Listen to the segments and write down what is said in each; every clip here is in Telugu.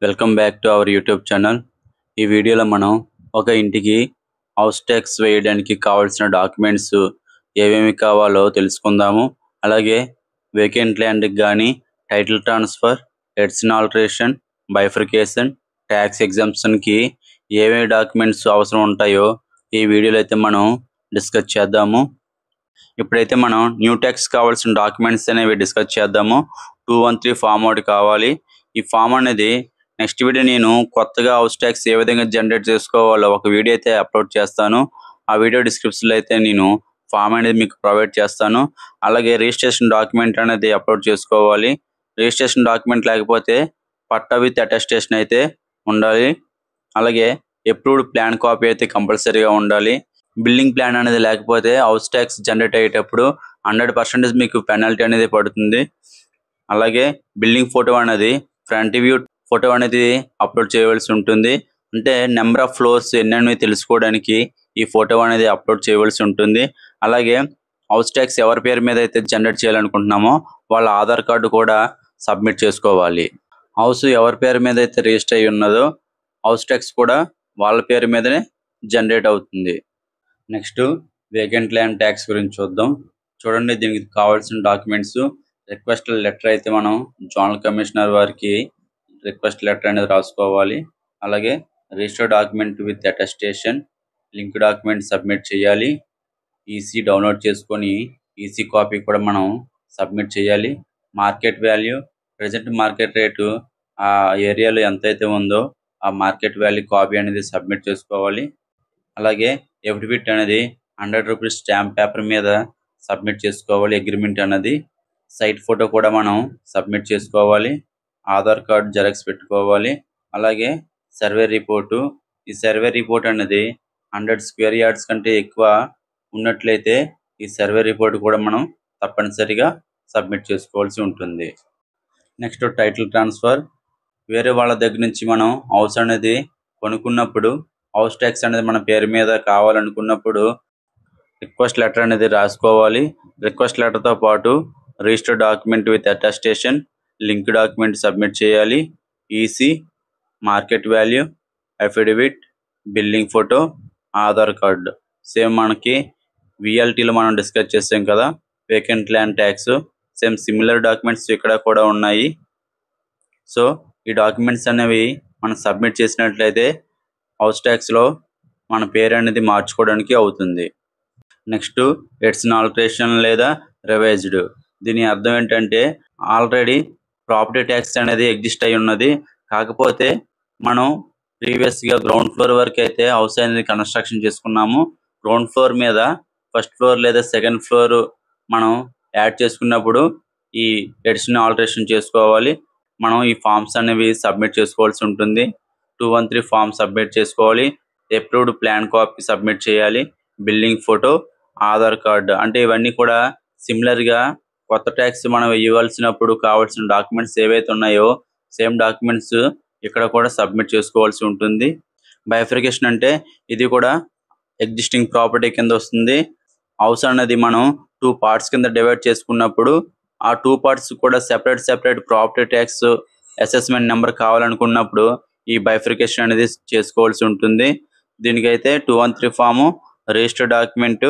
Welcome back to our YouTube channel. ఈ వీడియోలో మనం ఒక ఇంటికి హౌస్ ట్యాక్స్ వేయడానికి కావాల్సిన డాక్యుమెంట్స్ ఏమేమి కావాలో తెలుసుకుందాము. అలాగే వేకెంట్ ల్యాండ్కి కానీ title transfer, addition alteration, bifurcation, tax ఎగ్జామ్షన్కి ఏమేమి డాక్యుమెంట్స్ అవసరం ఉంటాయో ఈ వీడియోలో అయితే మనం డిస్కస్ చేద్దాము. ఇప్పుడైతే మనం న్యూ ట్యాక్స్ కావాల్సిన డాక్యుమెంట్స్ అనేవి డిస్కస్ చేద్దాము. 213 ఫామ్ ఒకటి కావాలి. ఈ ఫామ్ అనేది నెక్స్ట్ వీడియో నేను కొత్తగా హౌస్ ట్యాక్స్ ఏ విధంగా జనరేట్ చేసుకోవాలో ఒక వీడియో అయితే అప్లోడ్ చేస్తాను. ఆ వీడియో డిస్క్రిప్షన్లో అయితే నేను ఫామ్ అనేది మీకు ప్రొవైడ్ చేస్తాను. అలాగే రిజిస్ట్రేషన్ డాక్యుమెంట్ అనేది అప్లోడ్ చేసుకోవాలి. రిజిస్ట్రేషన్ డాక్యుమెంట్ లేకపోతే పట్టా విత్ అటెస్టేషన్ అయితే ఉండాలి. అలాగే అప్రూవ్డ్ ప్లాన్ కాపీ అయితే కంపల్సరీగా ఉండాలి. బిల్డింగ్ ప్లాన్ అనేది లేకపోతే హౌస్ ట్యాక్స్ జనరేట్ అయ్యేటప్పుడు 100% మీకు పెనాల్టీ అనేది పడుతుంది. అలాగే బిల్డింగ్ ఫోటో అనేది ఫ్రంట్ వ్యూ ఫోటో అనేది అప్లోడ్ చేయవలసి ఉంటుంది. అంటే నెంబర్ ఆఫ్ ఫ్లోర్స్ ఎన్ని తెలుసుకోవడానికి ఈ ఫోటో అనేది అప్లోడ్ చేయవలసి ఉంటుంది. అలాగే హౌస్ ట్యాక్స్ ఎవరి పేరు మీద అయితే జనరేట్ చేయాలనుకుంటున్నామో వాళ్ళ ఆధార్ కార్డు కూడా సబ్మిట్ చేసుకోవాలి. హౌస్ ఎవరి పేరు మీద అయితే రిజిస్టర్ అయ్యి ఉన్నదో హౌస్ ట్యాక్స్ కూడా వాళ్ళ పేరు మీదనే జనరేట్ అవుతుంది. నెక్స్ట్ వేకెంట్ ల్యాండ్ ట్యాక్స్ గురించి చూద్దాం. చూడండి, దీనికి కావాల్సిన డాక్యుమెంట్స్ రిక్వెస్ట్ లెటర్ అయితే మనం జోనల్ కమిషనర్ వారికి రిక్వెస్ట్ లెటర్ అనేది రాసుకోవాలి. అలాగే register document with attestation, link document submit చేయాలి. ఈసీ డౌన్లోడ్ చేసుకొని ఈసీ కాపీ కూడా మనం సబ్మిట్ చేయాలి. Market value, present market rate ఆ ఏరియాలో ఎంతైతే ఉందో ఆ మార్కెట్ వాల్యూ కాపీ అనేది సబ్మిట్ చేసుకోవాలి. అలాగే ఎఫిడవిట్ అనేది 100 రూపీస్ స్టాంప్ పేపర్ మీద సబ్మిట్ చేసుకోవాలి. అగ్రిమెంట్ అనేది సైట్ ఫోటో కూడా మనం సబ్మిట్ చేసుకోవాలి. ఆధార్ కార్డు జెరాక్స్ పెట్టుకోవాలి. అలాగే సర్వే రిపోర్టు, ఈ సర్వే రిపోర్ట్ అనేది 100 స్క్వేర్ యార్డ్స్ కంటే ఎక్కువ ఉన్నట్లయితే ఈ సర్వే రిపోర్ట్ కూడా మనం తప్పనిసరిగా సబ్మిట్ చేసుకోవాల్సి ఉంటుంది. నెక్స్ట్ టైటిల్ ట్రాన్స్ఫర్, వేరే వాళ్ళ దగ్గర నుంచి మనం హౌస్ అనేది కొనుక్కున్నప్పుడు హౌస్ ట్యాక్స్ అనేది మన పేరు మీద కావాలనుకున్నప్పుడు రిక్వెస్ట్ లెటర్ అనేది రాసుకోవాలి. రిక్వెస్ట్ లెటర్తో పాటు register document with attestation, link document submit చేయాలి. EC, market value, affidavit, building photo, Aadhaar card. Same మనకి విఎల్టీలో మనం డిస్కస్ చేసాం కదా vacant land tax, same similar documents ఇక్కడ కూడా ఉన్నాయి. సో ఈ డాక్యుమెంట్స్ అనేవి మనం సబ్మిట్ చేసినట్లయితే హౌస్ ట్యాక్స్లో మన పేరు అనేది మార్చుకోవడానికి అవుతుంది. నెక్స్ట్ ఎడిషన్ ఆల్టరేషన్ లేదా రివైజ్డ్. దీని అర్థం ఏంటంటే ఆల్రెడీ ప్రాపర్టీ ట్యాక్స్ అనేది ఎగ్జిస్ట్ అయి ఉన్నది. కాకపోతే మనం ప్రీవియస్గా గ్రౌండ్ ఫ్లోర్ వరకు అయితే హౌస్ అనేది కన్స్ట్రక్షన్ చేసుకున్నాము. గ్రౌండ్ ఫ్లోర్ మీద ఫస్ట్ ఫ్లోర్ లేదా సెకండ్ ఫ్లోర్ మనం యాడ్ చేసుకున్నప్పుడు ఈ ఎడిషన్ ఆల్టరేషన్ చేసుకోవాలి. మనం ఈ ఫామ్స్ అనేవి సబ్మిట్ చేసుకోవాల్సి ఉంటుంది. 213 ఫామ్ సబ్మిట్ చేసుకోవాలి. అప్రూవ్డ్ ప్లాన్ కాపీ సబ్మిట్ చేయాలి. Building photo, Aadhaar card. అంటే ఇవన్నీ కూడా సిమిలర్గా కొత్త ట్యాక్స్ మనం ఇవ్వాల్సినప్పుడు కావాల్సిన డాక్యుమెంట్స్ ఏవైతే ఉన్నాయో సేమ్ డాక్యుమెంట్స్ ఇక్కడ కూడా సబ్మిట్ చేసుకోవాల్సి ఉంటుంది. బైఫర్కేషన్ అంటే ఇది కూడా ఎగ్జిస్టింగ్ ప్రాపర్టీ కింద వస్తుంది. హౌస్ అనేది మనం 2 పార్ట్స్ కింద డివైడ్ చేసుకున్నప్పుడు ఆ 2 పార్ట్స్ కూడా separate property tax assessment number కావాలనుకున్నప్పుడు ఈ బైఫర్కేషన్ అనేది చేసుకోవాల్సి ఉంటుంది. దీనికైతే 213 form, register document,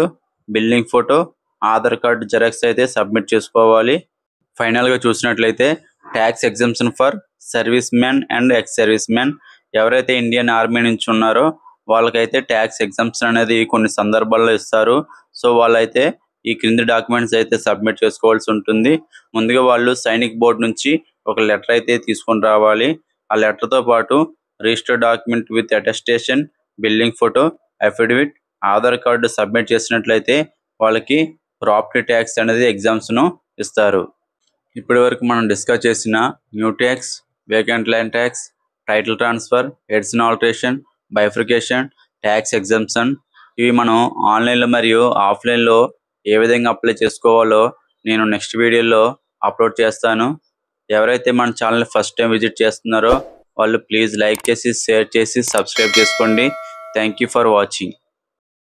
building photo, Aadhaar card xerox అయితే సబ్మిట్ చేసుకోవాలి. ఫైనల్గా చూసినట్లయితే tax exemption for service man and ex service man, ఎవరైతే ఇండియన్ ఆర్మీ నుంచి ఉన్నారో వాళ్ళకైతే ట్యాక్స్ ఎగ్జంప్షన్ అనేది కొన్ని సందర్భాల్లో ఇస్తారు. సో వాళ్ళైతే ఈ క్రింది డాక్యుమెంట్స్ అయితే సబ్మిట్ చేసుకోవాల్సి ఉంటుంది. ముందుగా వాళ్ళు సైనిక్ బోర్డు నుంచి ఒక లెటర్ అయితే తీసుకొని రావాలి. ఆ లెటర్తో పాటు register document with attestation, building photo, affidavit, Aadhaar card submit చేసినట్లయితే వాళ్ళకి ప్రాపర్టీ ట్యాక్స్ అనేది ఎగ్జామ్స్ను ఇస్తారు. ఇప్పటి వరకు మనం డిస్కస్ చేసిన new tax, vacant land tax, title transfer, addition alteration, bifurcation, tax exemption ఇవి మనం ఆన్లైన్లో మరియు ఆఫ్లైన్లో ఏ విధంగా అప్లై చేసుకోవాలో నేను నెక్స్ట్ వీడియోలో అప్లోడ్ చేస్తాను. ఎవరైతే మన ఛానల్ని ఫస్ట్ టైం విజిట్ చేస్తున్నారో వాళ్ళు ప్లీజ్ లైక్ చేసి, షేర్ చేసి, సబ్స్క్రైబ్ చేసుకోండి. Thank you for watching.